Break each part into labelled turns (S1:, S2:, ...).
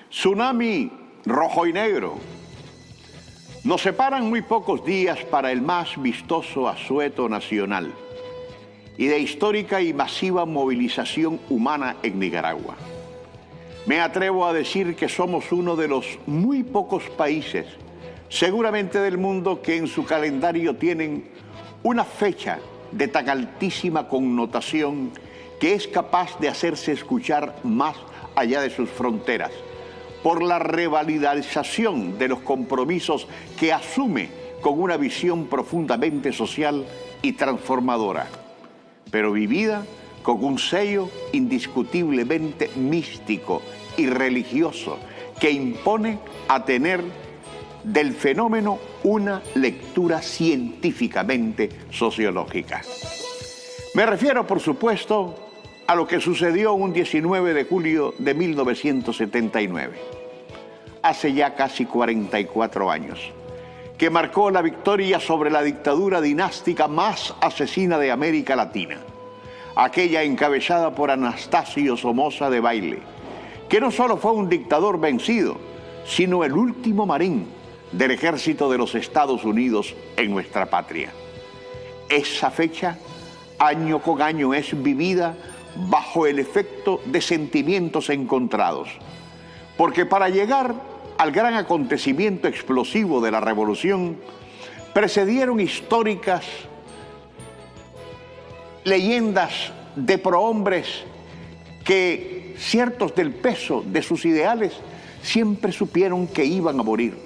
S1: Tsunami rojo y negro. Nos separan muy pocos días para el más vistoso asueto nacional y de histórica y masiva movilización humana en Nicaragua. Me atrevo a decir que somos uno de los muy pocos países, seguramente del mundo, que en su calendario tienen una fecha de tan altísima connotación que es capaz de hacerse escuchar más allá de sus fronteras, por la revalidación de los compromisos que asume con una visión profundamente social y transformadora, pero vivida con un sello indiscutiblemente místico y religioso que impone a tener del fenómeno una lectura científicamente sociológica. Me refiero, por supuesto, a lo que sucedió un 19 de julio de 1979, hace ya casi 44 años, que marcó la victoria sobre la dictadura dinástica más asesina de América Latina, aquella encabezada por Anastasio Somoza Debayle, que no solo fue un dictador vencido, sino el último marín del ejército de los Estados Unidos en nuestra patria. Esa fecha, año con año, es vivida bajo el efecto de sentimientos encontrados, porque para llegar al gran acontecimiento explosivo de la revolución, precedieron históricas leyendas de prohombres que, ciertos del peso de sus ideales, siempre supieron que iban a morir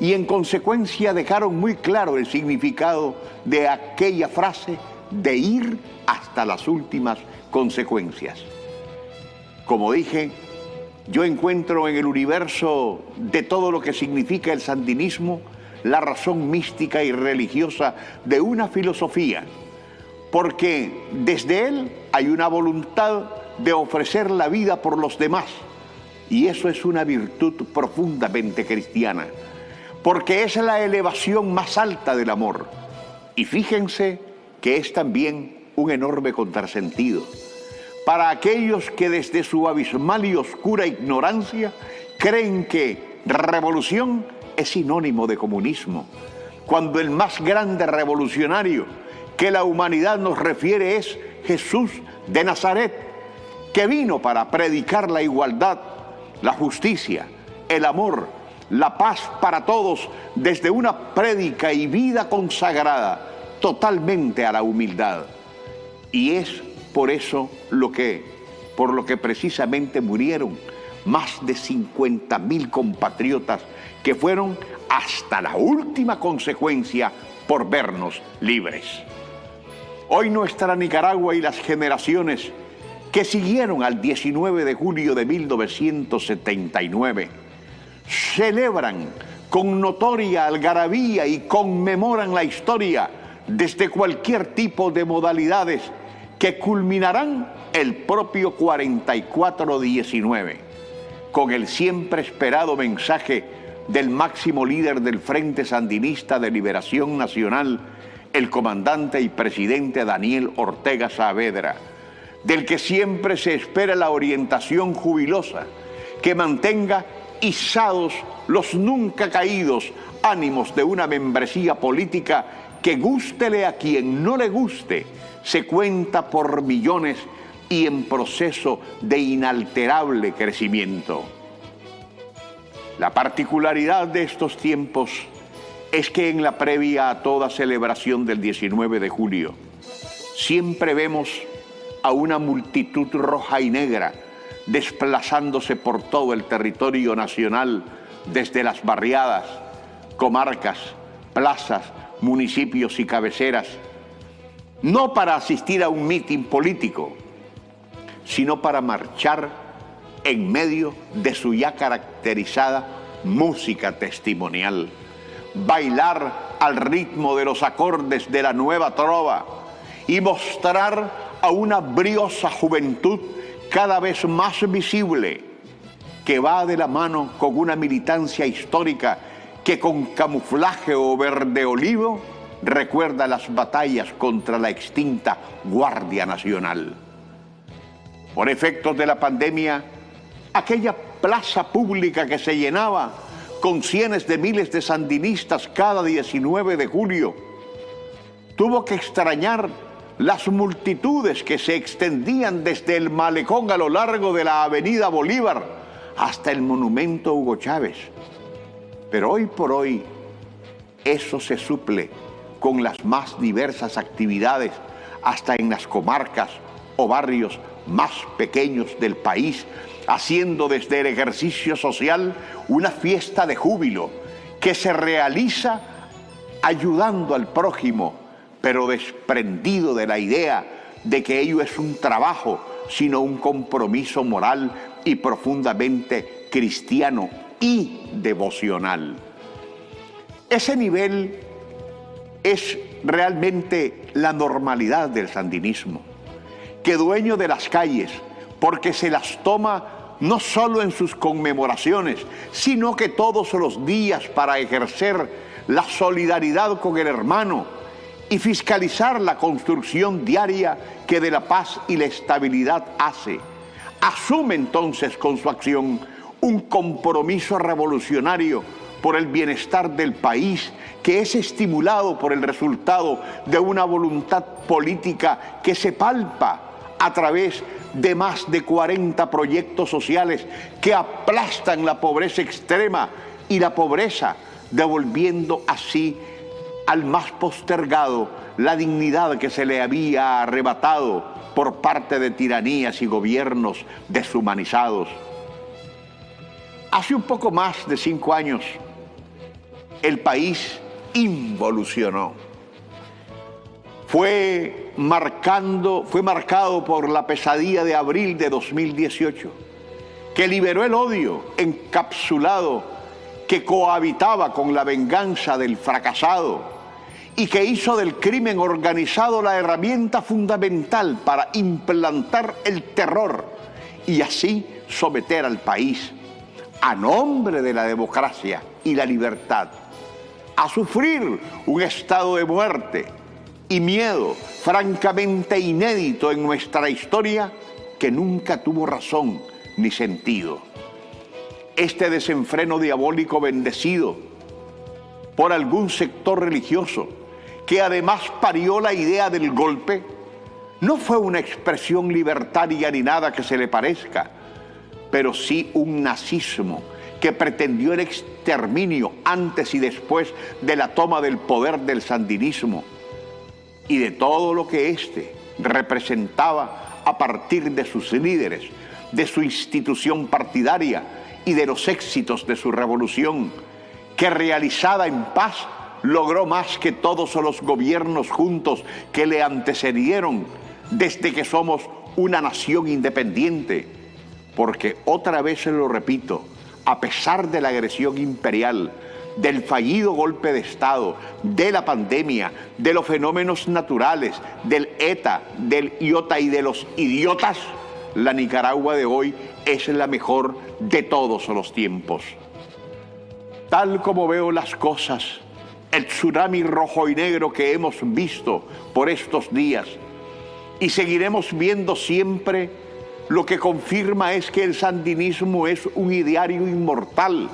S1: y en consecuencia dejaron muy claro el significado de aquella frase de ir hasta las últimas consecuencias. Como dije, yo encuentro en el universo de todo lo que significa el sandinismo la razón mística y religiosa de una filosofía, porque desde él hay una voluntad de ofrecer la vida por los demás, y eso es una virtud profundamente cristiana, porque es la elevación más alta del amor. Y fíjense que es también un enorme contrasentido para aquellos que desde su abismal y oscura ignorancia creen que revolución es sinónimo de comunismo, cuando el más grande revolucionario que la humanidad nos refiere es Jesús de Nazaret, que vino para predicar la igualdad, la justicia, el amor, la paz para todos, desde una prédica y vida consagrada totalmente a la humildad. Y es por eso por lo que precisamente murieron más de 50.000 compatriotas que fueron hasta la última consecuencia por vernos libres. Hoy nuestra Nicaragua y las generaciones que siguieron al 19 de julio de 1979 celebran con notoria algarabía y conmemoran la historia desde cualquier tipo de modalidades que culminarán el propio 44-19, con el siempre esperado mensaje del máximo líder del Frente Sandinista de Liberación Nacional, el comandante y presidente Daniel Ortega Saavedra, del que siempre se espera la orientación jubilosa que mantenga izados los nunca caídos ánimos de una membresía política que, gústele a quien no le guste, se cuenta por millones y en proceso de inalterable crecimiento. La particularidad de estos tiempos es que en la previa a toda celebración del 19 de julio siempre vemos a una multitud roja y negra desplazándose por todo el territorio nacional, desde las barriadas, comarcas, plazas, municipios y cabeceras, no para asistir a un mitin político, sino para marchar en medio de su ya caracterizada música testimonial, bailar al ritmo de los acordes de la nueva trova y mostrar a una briosa juventud cada vez más visible, que va de la mano con una militancia histórica que con camuflaje o verde olivo recuerda las batallas contra la extinta Guardia Nacional. Por efectos de la pandemia, aquella plaza pública que se llenaba con cientos de miles de sandinistas cada 19 de julio. Tuvo que extrañar las multitudes que se extendían desde el malecón a lo largo de la avenida Bolívar hasta el monumento Hugo Chávez. Pero hoy por hoy eso se suple con las más diversas actividades, hasta en las comarcas o barrios más pequeños del país, haciendo desde el ejercicio social una fiesta de júbilo que se realiza ayudando al prójimo, pero desprendido de la idea de que ello es un trabajo, sino un compromiso moral y profundamente cristiano y devocional. Ese nivel es realmente la normalidad del sandinismo, que dueño de las calles, porque se las toma no solo en sus conmemoraciones, sino que todos los días para ejercer la solidaridad con el hermano y fiscalizar la construcción diaria que de la paz y la estabilidad hace. Asume entonces con su acción un compromiso revolucionario por el bienestar del país, que es estimulado por el resultado de una voluntad política que se palpa a través de más de 40 proyectos sociales que aplastan la pobreza extrema y la pobreza, devolviendo así al más postergado la dignidad que se le había arrebatado por parte de tiranías y gobiernos deshumanizados. Hace un poco más de 5 años, el país involucionó. Fue marcado por la pesadilla de abril de 2018, que liberó el odio encapsulado que cohabitaba con la venganza del fracasado y que hizo del crimen organizado la herramienta fundamental para implantar el terror y así someter al país, a nombre de la democracia y la libertad, a sufrir un estado de muerte y miedo francamente inédito en nuestra historia, que nunca tuvo razón ni sentido. Este desenfreno diabólico bendecido por algún sector religioso, que además parió la idea del golpe, no fue una expresión libertaria ni nada que se le parezca, pero sí un nazismo que pretendió el exterminio antes y después de la toma del poder del sandinismo y de todo lo que éste representaba a partir de sus líderes, de su institución partidaria y de los éxitos de su revolución, que realizada en paz logró más que todos los gobiernos juntos que le antecedieron desde que somos una nación independiente. Porque otra vez se lo repito, a pesar de la agresión imperial, del fallido golpe de Estado, de la pandemia, de los fenómenos naturales, del ETA, del IOTA y de los idiotas, la Nicaragua de hoy es la mejor de todos los tiempos. Tal como veo las cosas, el tsunami rojo y negro que hemos visto por estos días y seguiremos viendo siempre, lo que confirma es que el sandinismo es un ideario inmortal.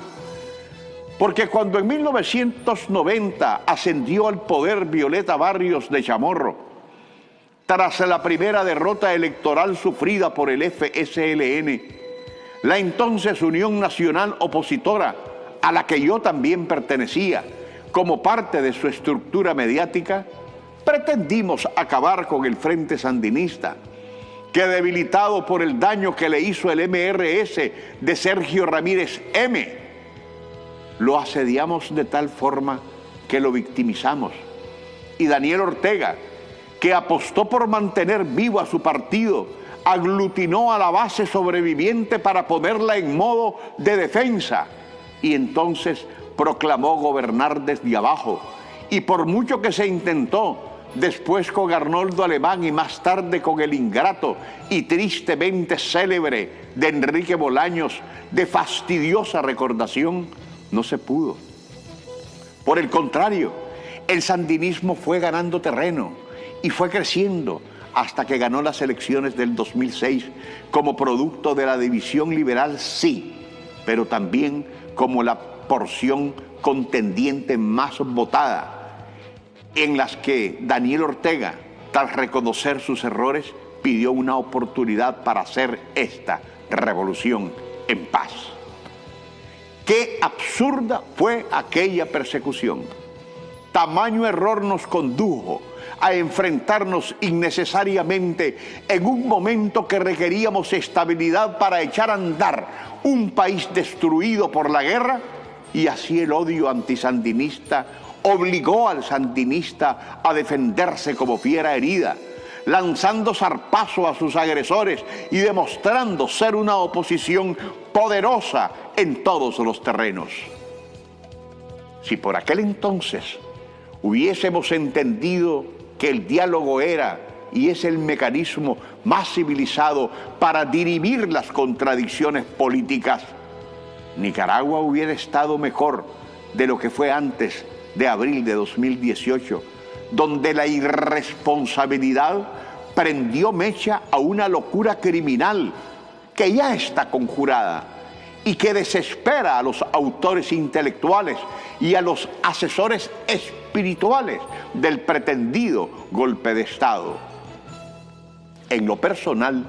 S1: Porque cuando en 1990 ascendió al poder Violeta Barrios de Chamorro, tras la primera derrota electoral sufrida por el FSLN, la entonces Unión Nacional Opositora, a la que yo también pertenecía, como parte de su estructura mediática, pretendimos acabar con el Frente Sandinista, que debilitado por el daño que le hizo el MRS de Sergio Ramírez M., lo asediamos de tal forma que lo victimizamos. Y Daniel Ortega, que apostó por mantener vivo a su partido, aglutinó a la base sobreviviente para ponerla en modo de defensa y entonces proclamó gobernar desde abajo. Y por mucho que se intentó, después con Arnoldo Alemán y más tarde con el ingrato y tristemente célebre de Enrique Bolaños, de fastidiosa recordación, no se pudo. Por el contrario, el sandinismo fue ganando terreno y fue creciendo hasta que ganó las elecciones del 2006 como producto de la división liberal, sí, pero también como la porción contendiente más votada, en las que Daniel Ortega, tras reconocer sus errores, pidió una oportunidad para hacer esta revolución en paz. Qué absurda fue aquella persecución. Tamaño error nos condujo a enfrentarnos innecesariamente en un momento que requeríamos estabilidad para echar a andar un país destruido por la guerra, y así el odio antisandinista obligó al sandinista a defenderse como fiera herida, lanzando zarpazo a sus agresores y demostrando ser una oposición poderosa en todos los terrenos. Si por aquel entonces hubiésemos entendido que el diálogo era y es el mecanismo más civilizado para dirimir las contradicciones políticas, Nicaragua hubiera estado mejor de lo que fue antes de abril de 2018, donde la irresponsabilidad prendió mecha a una locura criminal que ya está conjurada y que desespera a los autores intelectuales y a los asesores espirituales del pretendido golpe de Estado. En lo personal,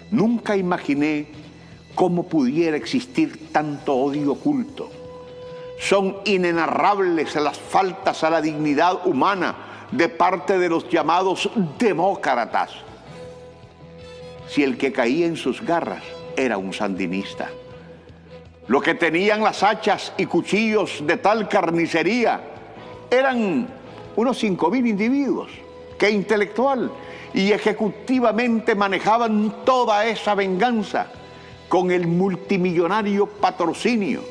S1: nunca imaginé cómo pudiera existir tanto odio oculto. Son inenarrables las faltas a la dignidad humana de parte de los llamados demócratas, si el que caía en sus garras era un sandinista. Lo que tenían las hachas y cuchillos de tal carnicería eran unos 5.000 individuos que intelectual y ejecutivamente manejaban toda esa venganza con el multimillonario patrocinio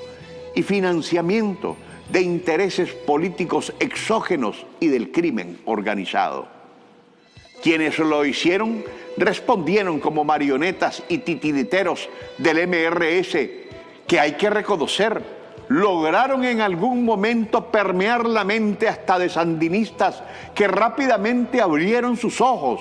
S1: y financiamiento de intereses políticos exógenos y del crimen organizado. Quienes lo hicieron respondieron como marionetas y titiriteros del MRS, que hay que reconocer, lograron en algún momento permear la mente hasta de sandinistas que rápidamente abrieron sus ojos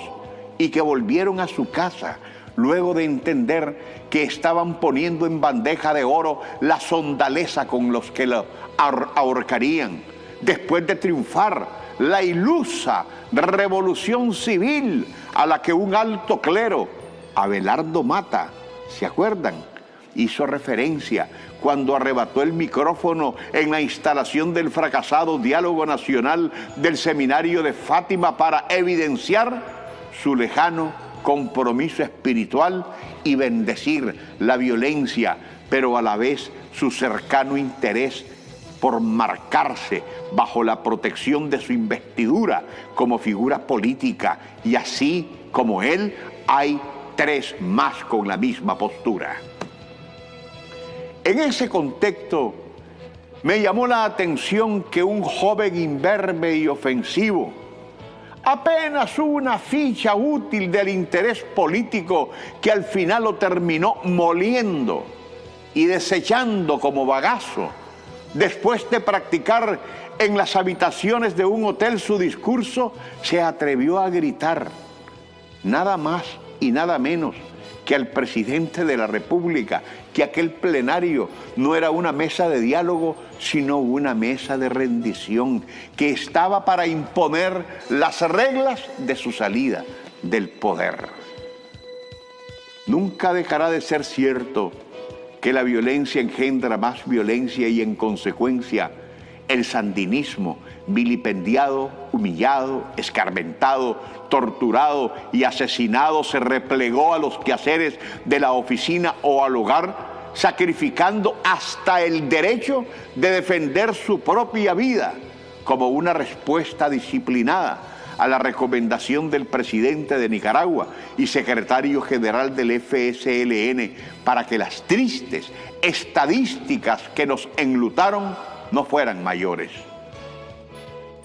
S1: y que volvieron a su casa luego de entender que estaban poniendo en bandeja de oro la sondaleza con los que lo ahorcarían, después de triunfar la ilusa revolución civil a la que un alto clero, Abelardo Mata, ¿se acuerdan?, hizo referencia cuando arrebató el micrófono en la instalación del fracasado Diálogo Nacional del Seminario de Fátima para evidenciar su lejano compromiso espiritual y bendecir la violencia, pero a la vez su cercano interés por marcarse bajo la protección de su investidura como figura política, y así como él hay 3 más con la misma postura. En ese contexto me llamó la atención que un joven imberbe y ofensivo, apenas una ficha útil del interés político que al final lo terminó moliendo y desechando como bagazo, después de practicar en las habitaciones de un hotel su discurso, se atrevió a gritar nada más y nada menos que al presidente de la República, que aquel plenario no era una mesa de diálogo, sino una mesa de rendición, que estaba para imponer las reglas de su salida del poder. Nunca dejará de ser cierto que la violencia engendra más violencia y, en consecuencia, el sandinismo, vilipendiado, humillado, escarmentado, torturado y asesinado, se replegó a los quehaceres de la oficina o al hogar, sacrificando hasta el derecho de defender su propia vida como una respuesta disciplinada a la recomendación del presidente de Nicaragua y secretario general del FSLN para que las tristes estadísticas que nos enlutaron no fueran mayores.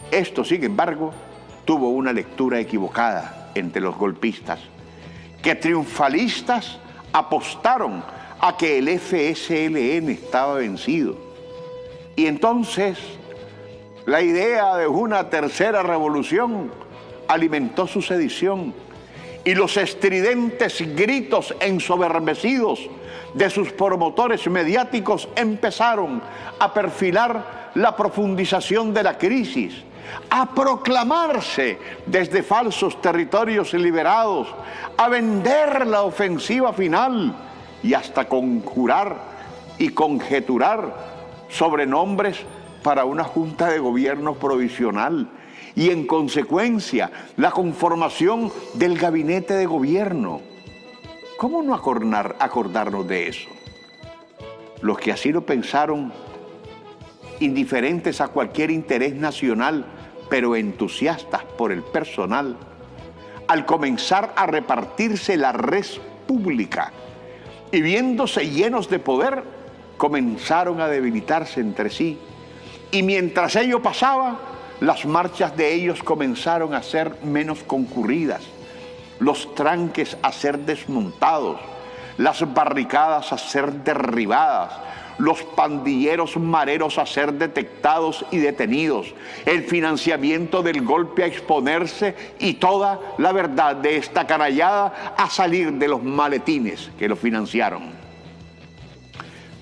S1: Esto, sin embargo, tuvo una lectura equivocada entre los golpistas, que triunfalistas apostaron a que el FSLN estaba vencido. Y entonces la idea de una tercera revolución alimentó su sedición y los estridentes gritos ensoberbecidos de sus promotores mediáticos empezaron a perfilar la profundización de la crisis, a proclamarse desde falsos territorios liberados, a vender la ofensiva final y hasta conjurar y conjeturar sobrenombres para una junta de gobierno provisional y en consecuencia la conformación del gabinete de gobierno. ¿Cómo no acordarnos de eso? Los que así lo pensaron, indiferentes a cualquier interés nacional, pero entusiastas por el personal, al comenzar a repartirse la res pública y viéndose llenos de poder, comenzaron a debilitarse entre sí. Y mientras ello pasaba, las marchas de ellos comenzaron a ser menos concurridas, los tranques a ser desmontados, las barricadas a ser derribadas, los pandilleros mareros a ser detectados y detenidos, el financiamiento del golpe a exponerse y toda la verdad de esta canallada a salir de los maletines que lo financiaron.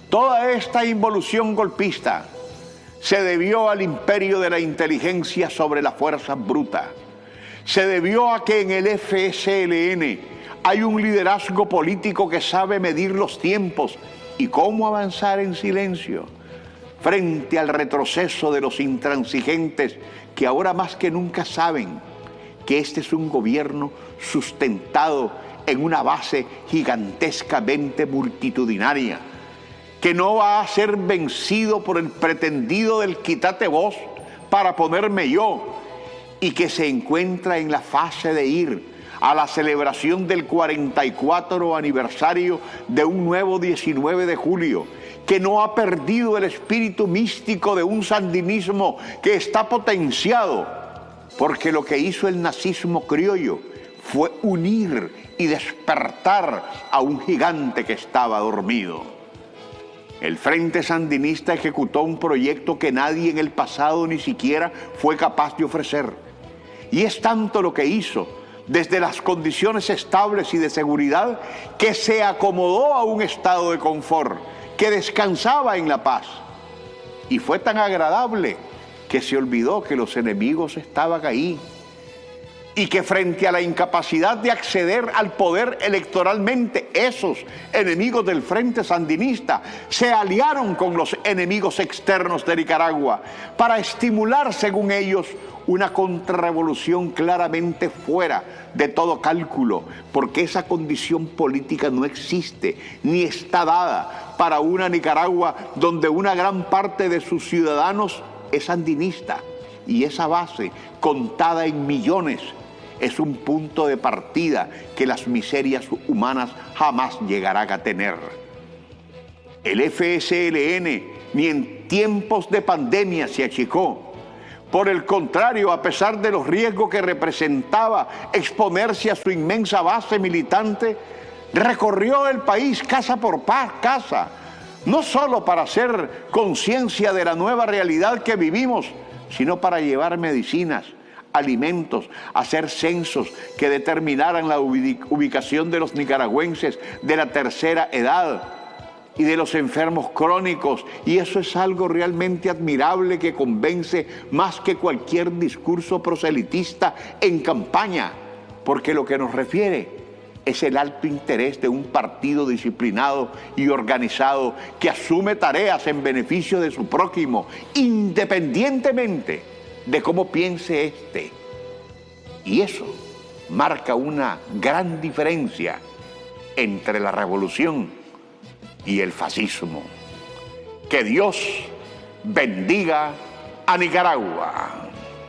S1: Toda esta involución golpista se debió al imperio de la inteligencia sobre la fuerza bruta. Se debió a que en el FSLN hay un liderazgo político que sabe medir los tiempos y cómo avanzar en silencio frente al retroceso de los intransigentes que ahora más que nunca saben que este es un gobierno sustentado en una base gigantescamente multitudinaria, que no va a ser vencido por el pretendido del quítate vos para ponerme yo, y que se encuentra en la fase de ir a la celebración del 44 aniversario de un nuevo 19 de julio, que no ha perdido el espíritu místico de un sandinismo que está potenciado, porque lo que hizo el nazismo criollo fue unir y despertar a un gigante que estaba dormido. El Frente Sandinista ejecutó un proyecto que nadie en el pasado ni siquiera fue capaz de ofrecer. Y es tanto lo que hizo, desde las condiciones estables y de seguridad, que se acomodó a un estado de confort, que descansaba en la paz. Y fue tan agradable que se olvidó que los enemigos estaban ahí, y que frente a la incapacidad de acceder al poder electoralmente, esos enemigos del Frente Sandinista se aliaron con los enemigos externos de Nicaragua para estimular, según ellos, una contrarrevolución claramente fuera de todo cálculo, porque esa condición política no existe ni está dada para una Nicaragua donde una gran parte de sus ciudadanos es sandinista, y esa base, contada en millones, es un punto de partida que las miserias humanas jamás llegarán a tener. El FSLN ni en tiempos de pandemia se achicó. Por el contrario, a pesar de los riesgos que representaba exponerse a su inmensa base militante, recorrió el país casa por casa, no solo para hacer conciencia de la nueva realidad que vivimos, sino para llevar medicinas, alimentos, hacer censos que determinaran la ubicación de los nicaragüenses de la tercera edad y de los enfermos crónicos, y eso es algo realmente admirable que convence más que cualquier discurso proselitista en campaña, porque lo que nos refiere es el alto interés de un partido disciplinado y organizado que asume tareas en beneficio de su prójimo, independientemente de cómo piense éste. Y eso marca una gran diferencia entre la revolución y el fascismo. Que Dios bendiga a Nicaragua.